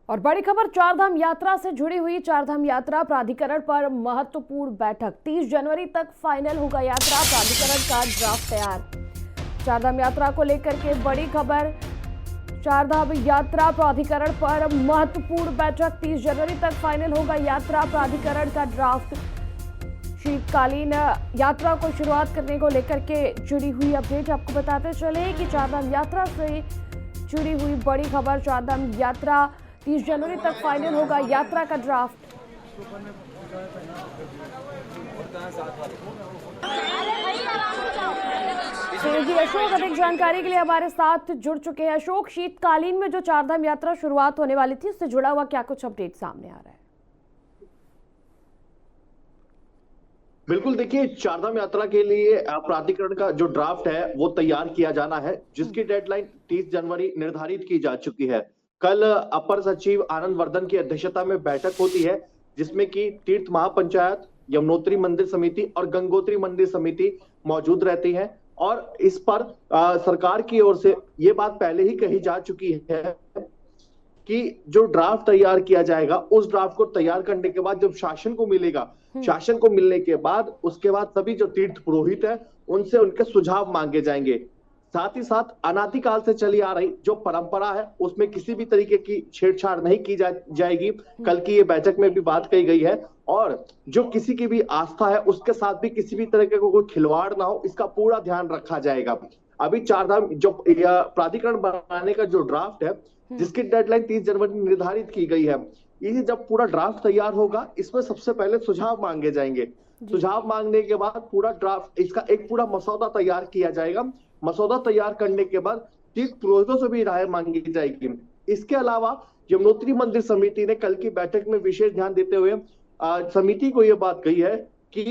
और बड़ी खबर चारधाम यात्रा से जुड़ी हुई। चारधाम यात्रा प्राधिकरण पर महत्वपूर्ण बैठक। 30 जनवरी तक फाइनल होगा यात्रा, प्राधिकरण का ड्राफ्ट तैयार। चारधाम यात्रा को लेकर के बड़ी खबर। चारधाम यात्रा प्राधिकरण पर महत्वपूर्ण बैठक। 30 जनवरी तक फाइनल होगा यात्रा, प्राधिकरण का ड्राफ्ट। शीतकालीन यात्रा को शुरुआत करने को लेकर के जुड़ी हुई अपडेट आपको बताते चले कि चारधाम यात्रा से जुड़ी हुई बड़ी खबर। चारधाम यात्रा 30 जनवरी तक फाइनल होगा यात्रा का ड्राफ्ट। जी अशोक अधिक जानकारी के लिए हमारे साथ जुड़ चुके हैं। अशोक, शीतकालीन में जो चारधाम यात्रा शुरुआत होने वाली थी उससे जुड़ा हुआ क्या कुछ अपडेट सामने आ रहा है? बिल्कुल, देखिए, चारधाम यात्रा के लिए प्राधिकरण का जो ड्राफ्ट है वो तैयार किया जाना है, जिसकी डेडलाइन 30 जनवरी निर्धारित की जा चुकी है। कल अपर सचिव आनंद वर्धन की अध्यक्षता में बैठक होती है, जिसमें कि तीर्थ महापंचायत, यमुनोत्री मंदिर समिति और गंगोत्री मंदिर समिति मौजूद रहती है। और इस पर सरकार की ओर से ये बात पहले ही कही जा चुकी है कि जो ड्राफ्ट तैयार किया जाएगा, उस ड्राफ्ट को तैयार करने के बाद जब शासन को मिलेगा, शासन को मिलने के बाद उसके बाद सभी जो तीर्थ पुरोहित है उनसे उनके सुझाव मांगे जाएंगे। साथ ही साथ अनादिकाल से चली आ रही जो परंपरा है उसमें किसी भी तरीके की छेड़छाड़ नहीं की जाएगी। कल की ये बैठक में भी बात कही गई है। और जो किसी की भी आस्था है उसके साथ भी किसी भी तरीके को कोई खिलवाड़ ना हो, इसका पूरा ध्यान रखा जाएगा। अभी चारधाम जो प्राधिकरण बनाने का जो ड्राफ्ट है, जिसकी डेडलाइन 30 जनवरी निर्धारित की गई है, ये जब पूरा ड्राफ्ट तैयार होगा, इसमें सबसे पहले सुझाव मांगे जाएंगे। सुझाव मांगने के बाद पूरा ड्राफ्ट, इसका एक पूरा मसौदा तैयार किया जाएगा। मसौदा तैयार करने के बाद तीर्थ पुरोहितों से भी राय मांगी जाएगी। इसके अलावा यमुनोत्री मंदिर समिति ने कल की बैठक में विशेष ध्यान देते हुए समिति को यह बात कही है कि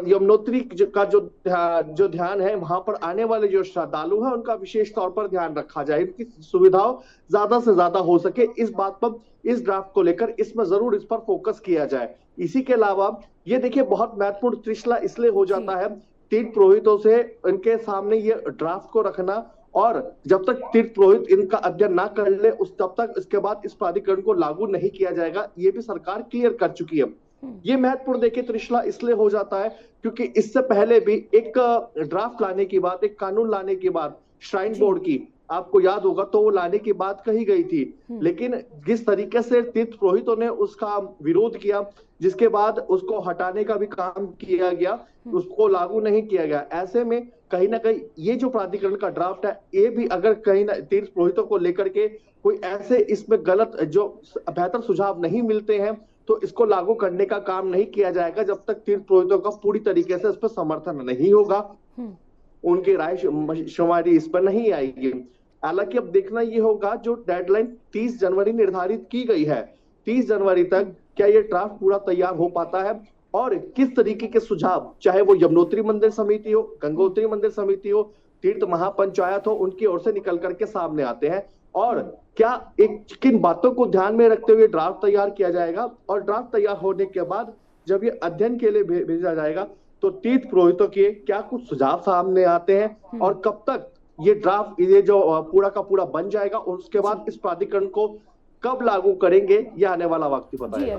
यमुनोत्री का जो ध्यान है, वहां पर आने वाले जो श्रद्धालु हैं उनका विशेष तौर पर ध्यान रखा जाए, उनकी सुविधाओं ज्यादा से ज्यादा हो सके। इस बात पर, इस ड्राफ्ट को लेकर इसमें जरूर इस पर फोकस किया जाए। इसी के अलावा ये देखिए, बहुत महत्वपूर्ण त्रिशला इसलिए हो जाता है तीर्थ पुरोहितों से इनके सामने ये ड्राफ्ट को रखना, और जब तक तीर्थ पुरोहित इनका अध्ययन ना कर ले तब तक इसके बाद इस प्राधिकरण को लागू नहीं किया जाएगा। ये भी सरकार क्लियर कर चुकी है। ये महत्वपूर्ण देखिए त्रिशला इसलिए हो जाता है क्योंकि इससे पहले भी एक ड्राफ्ट लाने की बात, एक कानून लाने की बात श्राइन बोर्ड की, आपको याद होगा, तो वो लाने की बात कही गई थी। लेकिन जिस तरीके से तीर्थ पुरोहितों ने उसका विरोध किया, जिसके बाद उसको हटाने का भी काम किया गया, उसको लागू नहीं किया गया। ऐसे में कहीं ना कहीं ये जो प्राधिकरण का ड्राफ्ट है, ये भी अगर कहीं ना तीर्थ पुरोहितों को लेकर के कोई ऐसे इसमें गलत जो बेहतर सुझाव नहीं मिलते हैं, तो इसको लागू करने का काम नहीं किया जाएगा जब तक तीर्थ पुरोहितों का पूरी तरीके से इस पर समर्थन नहीं होगा, उनकी राय शुमारी इस पर नहीं आएगी। हालांकि अब देखना ये होगा, जो डेडलाइन 30 जनवरी निर्धारित की गई है, 30 जनवरी तक क्या ये ड्राफ्ट पूरा तैयार हो पाता है, और किस तरीके के सुझाव, चाहे वो यमुनोत्री मंदिर समिति हो, गंगोत्री मंदिर समिति हो, तीर्थ महापंचायत हो, उनकी ओर से निकल करके सामने आते हैं, और क्या एक किन बातों को ध्यान में रखते हुए ड्राफ्ट तैयार किया जाएगा। और ड्राफ्ट तैयार होने के बाद जब ये अध्ययन के लिए भेजा जाएगा, तो तीर्थ पुरोहितों के क्या कुछ सुझाव सामने आते हैं, और कब तक ये ड्राफ्ट, ये जो पूरा का पूरा बन जाएगा, और उसके बाद इस प्राधिकरण को कब लागू करेंगे, यह आने वाला वक्त ही बताएगा।